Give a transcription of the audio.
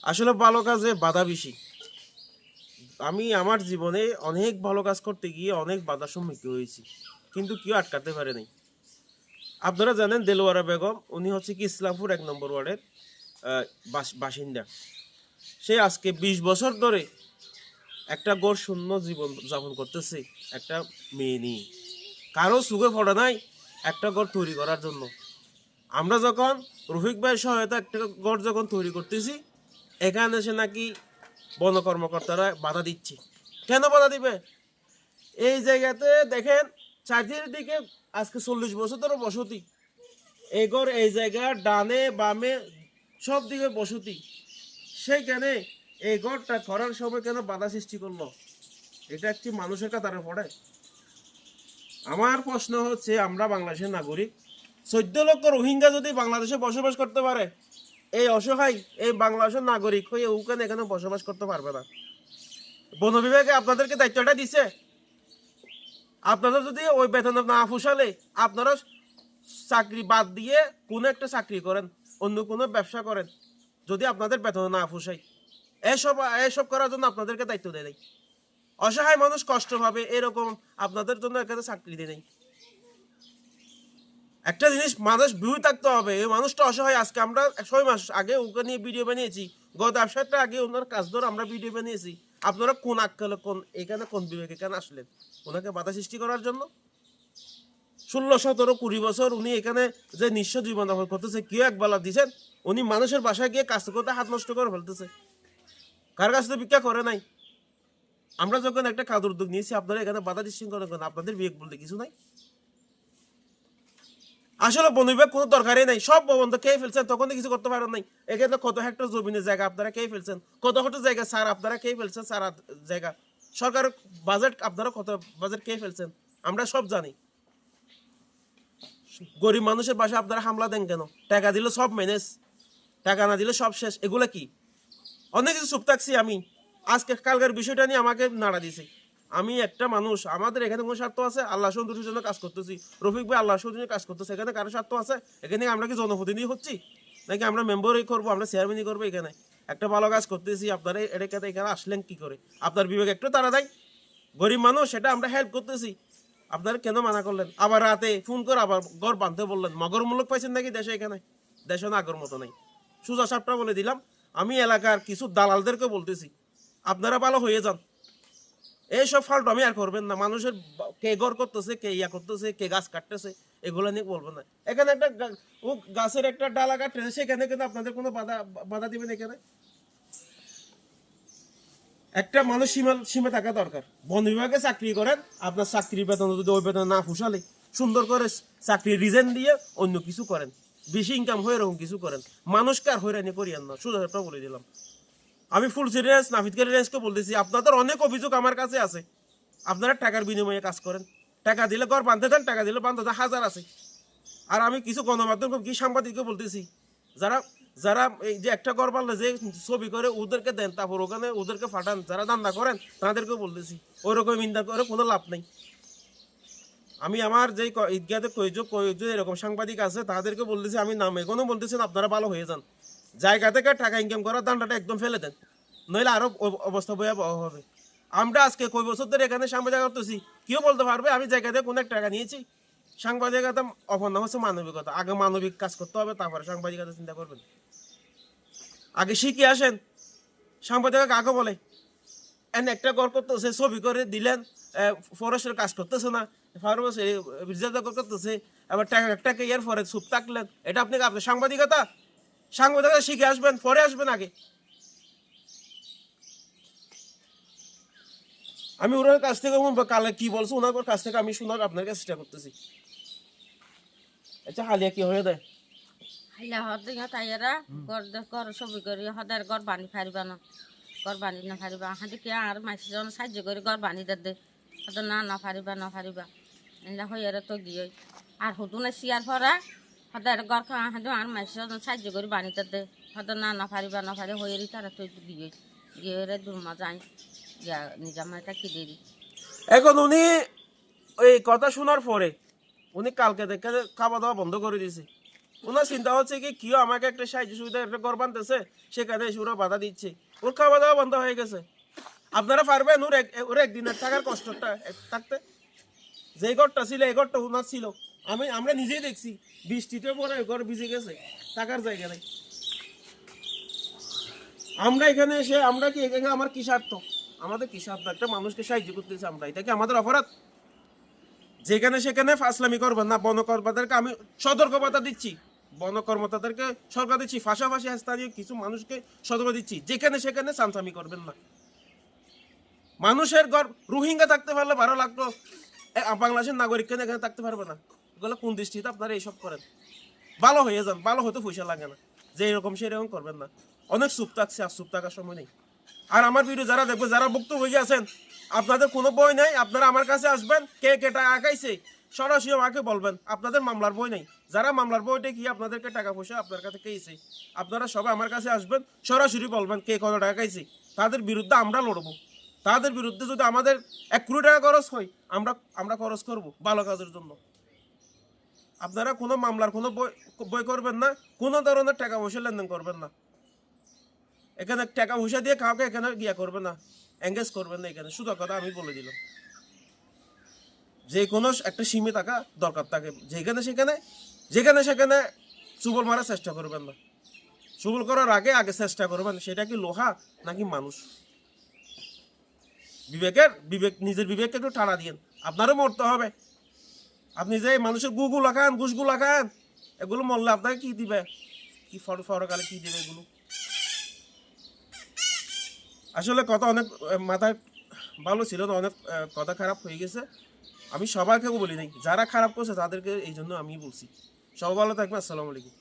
আসলে ভালো কাজে বাধা বেশি। আমি আমার জীবনে অনেক ভালো কাজ করতে গিয়ে অনেক বাধার সম্মুখীন হয়েছি, কিন্তু কেউ আটকাতে পারে নাই। আপনারা জানেন দেলোয়ারা বেগম, উনি হচ্ছে কি ইসলামপুর 1 নম্বর ওয়ার্ডের বাসিন্দা। সে আজকে 20 বছর ধরে একটা গড় শূন্য জীবন যাপন করতেছে একটা মেয়ে নিয়ে। কারো সুখে পড়ে নাই একটা ঘর তৈরি করার জন্য। আমরা যখন রফিক ভাইয়ের সহায়তা একটা ঘর যখন তৈরি করতেছি, এখানে এসে নাকি বন কর্মকর্তারা বাধা দিচ্ছে। কেন বাধা দিবে? এই জায়গাতে দেখেন চারদিকে আজকে 40 বছর ধরে বসতি। এই ঘর এই জায়গা ডানে বামে সব দিকে বসতি, সেইখানে এই ঘরটা করার সময় কেন বাধা সৃষ্টি করলো? এটা একটি মানুষের কাতারে পড়ে? আমার প্রশ্ন হচ্ছে, আমরা বাংলাদেশের নাগরিক, 14 লক্ষ রোহিঙ্গা যদি বাংলাদেশে বসবাস করতে পারে, এই অসহায় এই বাংলাদেশের নাগরিক হয়ে ওখানে এখানে বসবাস করতে পারবে না? বন বিভাগে আপনাদেরকে দায়িত্বটা দিছে। আপনারা যদি ওই বেতন না পোষালে আপনারা চাকরি বাদ দিয়ে কোনো একটা চাকরি করেন, অন্য কোনো ব্যবসা করেন, যদি আপনাদের বেতন না পোষায়। এসব এসব করার জন্য আপনাদেরকে দায়িত্ব দেয় নাই। অসহায় মানুষ কষ্ট পাবে এরকম আপনাদের জন্য এখানে চাকরি দেয় নাই। একটা জিনিস মানুষ ভিউ থাকতে হবে, এই মানুষটা অসহায়। আজকে আমরা 6 মাস আগে ওকে নিয়ে ভিডিও বানিয়েছি, গত 1 সপ্তাহ আগে ওনার কাজ ধরে আমরা ভিডিও বানিয়েছি। আপনারা কোন আক্কেলে কোন এখানে কোন বিবেকে এখানে আসলেন ওনাকে বাধা সৃষ্টি করার জন্য? 16, 17, 20 বছর উনি এখানে যে নিঃস্ব জীবনযাপন করতেছে, কেউ একবেলা দিচ্ছেন? উনি মানুষের বাসায় গিয়ে কাজ করতে হাত নষ্ট করে ফেলতেছে। কার কাছে তো ভিক্ষা করে নাই। আমরা যখন একটা কাজ উদ্যোগ নিয়েছি, আপনারা এখানে বাধা সৃষ্টি করেন কেন? আপনাদের বিবেক বলতে কিছু নাই? আসলে বন বিভাগ কোনো দরকারই নাই, সব বন্ধ খেয়ে ফেলছেন, তখন কিছু করতে পারেন নাই। এখানে কত হেক্টর জমিনের জায়গা আপনারা খেয়ে ফেলছেন, কত হেক্টর জায়গা সার আপনারা খেয়ে ফেলছেন, সারা জায়গা সরকারের বাজেট আপনারা কত বাজেট খেয়ে ফেলছেন, আমরা সব জানি। গরিব মানুষের বাসায় আপনারা হামলা দেন কেন? টাকা দিলে সব ম্যানেজ, টাকা না দিলে সব শেষ। এগুলো কি? অনেক কিছু চুপ থাকছি আমি। আজকে কালকের বিষয়টা নিয়ে আমাকে নাড়া দিছে। আমি একটা মানুষ, আমাদের এখানে কোনো স্বার্থ আছে? আল্লাহ সন্তুষ্টির জন্য কাজ করতেছি। রফিক ভাই আল্লাহ সন্তুষ্টির কাজ করতেছে, এখানে কারো স্বার্থ আছে? এখানে আমরা কি জনপ্রতিনিধি হচ্ছি, নাকি আমরা মেম্বারই করবো, আমরা চেয়ারম্যানই করবো? এখানে একটা ভালো কাজ করতেছি, আপনারা এটাকে এখানে আসলেন কি করে? আপনার বিবেক একটু তারা দেয়? গরিব মানুষ, সেটা আমরা হেল্প করতেছি, আপনারা কেন মানা করলেন? আবার রাতে ফোন করে আবার ঘর বাঁধতে বললেন। মগর মূলক পাইছেন নাকি দেশে? এখানে দেশে না আগর মতো নাই। সোজা সাপটা বলে দিলাম, আমি এলাকার কিছু দালালদেরকে বলতেছি, আপনারা ভালো হয়ে যান। এইসব ফাল্টু আমি আর করবেন না। মানুষের কে ঘর করতেছে, কে ইয়া করতেছে, কে গাছ কাটতেছে, এগুলো নিয়ে বলবেন না। এখানে একটা ও গাছের একটা ডালা কাটতেছে, সেখানে কিন্তু আপনাদের কোনো বাধা বাধা দিবেন? এখানে একটা মানুষ সীমা সীমা থাকা দরকার। বন বিভাগে চাকরি করেন, আপনার চাকরির বেতন যদি ওই বেতন না পোষালে সুন্দর করে চাকরির রিজেন দিয়ে অন্য কিছু করেন, বেশি ইনকাম হয়ে এরকম কিছু করেন। মানুষকে আর হয়রানি করিয়েন না, সোজা একটা বলে দিলাম। আমি ফুল সিরিয়াস নাফিদকে রেঞ্জকে বলতেছি, আপনাদের অনেক অভিযোগ আমার কাছে আছে। আপনারা টাকার বিনিময়ে কাজ করেন, টাকা দিলে ঘর বাঁধতে দেন, টাকা দিলে বাঁধতে দেন, হাজার আছে। আর আমি কিছু গণমাধ্যম কি সাংবাদিককে বলতেছি, যারা যারা এই যে একটা ঘর বানলে যে ছবি করে ওদেরকে দেন, তারপর ওখানে ওদেরকে ফাটান, যারা দান্দা করেন তাদেরকে বলতেছি, ওইরকম ইন্দা করে কোনো লাভ নেই। আমি আমার যে ঈদগাতে কয়েকজন এরকম সাংবাদিক আছে তাদেরকে বলতেছি, আমি নাম এখনো বলতেছেন, আপনারা ভালো হয়ে যান, জায়গা থেকে টাকা ইনকাম করার দান্ডাটা একদম ফেলে দেন, নইলে আরো অবস্থা ভয়াবহ হবে। আমরা আজকে কয় বছর ধরে এখানে সাংবাদিকতা করতেছি, কেউ বলতে পারবে আমি জায়গা থেকে কোনো এক টাকা নিয়েছি? সাংবাদিকতা অপর নাম হচ্ছে মানবিকতা। আগে মানবিক কাজ করতে হবে, তারপরে সাংবাদিকতা চিন্তা করবেন। আগে শিখে আসেন। সাংবাদিকতা আগে বলে এন একটা ঘর করতেছে, ছবি করে দিলেন, ফরেস্টের কাজ করতেছে না, ফরেস্ট করতেছে, আবার টাকা টাকা ইয়ার পরে চুপ থাকলেন। এটা আপনি আপনার সাংবাদিকতা? সাংবাদিকতা শিখে আসবেন, পরে আসবেন আগে। আমি ওনার কাছ থেকে কালে কি বলছো ওনার কাছ থেকে আমি শোনার আপনার কাছে চেষ্টা করতেছি। আচ্ছা, হালিয়া কি হয়ে দেয়? হাইলা হদিঙা তাইয়ারা গর ছবি করি সদায় গড় বানি ফারিবা না, গড় বানি না ফারিবা হাঁটি কি আর মাইসিজন সাহায্য করে গড় বানি দে হয়তো না ফারিবা না ফারিবা এলা হইয়ারে তো গিয়ে আর হুদু না সিয়ার ফরা সদায় গড় খা হাঁটি আর মাইসিজন সাহায্য করে বানি দে হয়তো না ফারিবা না ফারি হইয়ারি তারা তো গিয়ে গিয়ে দুর্মা যায় গিয়া নিজামাইটা কি দেরি। এখন উনি এই কথা শোনার পরে উনি কালকে দেখে খাওয়া দাওয়া বন্ধ করে দিয়েছে। ওনার চিন্তা হচ্ছে কি কেউ আমাকে একটা সাহায্য সুবিধা একটা ঘর বানতেছে, সেখানে এসে ওরা বাধা দিচ্ছে, ওর খাওয়া দাওয়া বন্ধ হয়ে গেছে। আপনারা পারবেন ওর একদিনের থাকার কষ্টটা থাকতে? যে ঘরটা ছিল এই ঘরটা ওনার ছিল, আমরা নিজেই দেখছি বৃষ্টিতে পরে ঘর ভিজে গেছে, থাকার জায়গা নেই। আমরা এখানে এসে আমরা কি এখানে আমার কি স্বার্থ? আমাদের কি স্বার্থ? একটা মানুষকে সাহায্য করতেছি আমরা, এটা কি আমাদের অপরাধ? যেখানে সেখানে ফাসলামি করবেন না। বন কর্মকর্তাদেরকে আমি সতর্কবার্তা দিচ্ছি, বন কর্মকর্তাদেরকে সরকার দিচ্ছি, পাশাপাশি স্থানীয় কিছু মানুষকে সতর্ক দিচ্ছি, যেখানে সেখানে চামচামি করবেন না। মানুষের ঘর রোহিঙ্গা থাকতে পারলে ভালো লাগতো, বাংলাদেশের নাগরিক কেন এখানে থাকতে পারবে না? এগুলো কোন দৃষ্টিতে আপনারা এইসব করেন? ভালো হয়ে যান, ভালো হয়তো পয়সা লাগে না, যে এরকম সেরকম করবেন না। অনেক চুপ থাকছে, আর চুপ থাকার সময় নেই। আর আমার ভিডিও যারা দেখবো, যারা বক্তব্য হয়ে আছেন, আপনাদের কোনো বই নাই, আপনারা আমার কাছে আসবেন, কে কে টাকা আঁকাইছে সরাসরি আমাকে বলবেন। আপনাদের মামলার বই নেই, যারা মামলার বইটা কি আপনাদেরকে টাকা পয়সা আপনার কাছে খেয়েছে, আপনারা সবাই আমার কাছে আসবেন, সরাসরি বলবেন কে কত টাকা খাইছে। তাদের বিরুদ্ধে আমরা লড়বো। তাদের বিরুদ্ধে যদি আমাদের 1 কোটি টাকা খরচ হয়, আমরা খরচ করব ভালো কাজের জন্য। আপনারা কোনো মামলার কোনো বই করবেন না, কোনো ধরনের টাকা পয়সা লেনদেন করবেন না। এখানে টাকা পয়সা দিয়ে কাউকে এখানে গিয়া করবে না, এঙ্গেজ করবেন না। এখানে শুধু কথা আমি বলে দিলাম, যে কোনো একটা সীমে থাকা দরকার থাকে। যেখানে সেখানে চুবল মারার চেষ্টা করবেন না। চুবল করার আগে চেষ্টা করবেন সেটা কি লোহা নাকি মানুষ। নিজের বিবেককে একটু টানা দিয়েন, আপনারও মরতে হবে। আপনি যে মানুষের গুগুলা খান, ঘুষগুলা খান, এগুলো মরলে আপনাকে কি দিবে, কি ফরকালে কি দিবে এগুলো? আসলে কথা অনেক মাথায় ভালো ছিল না, অনেক কথা খারাপ হয়ে গেছে। আমি সবাইকে বলি নাই, যারা খারাপ করছে তাদেরকে এই জন্য আমি বলছি। সবাই ভালো থাকবেন। আসসালামু আলাইকুম।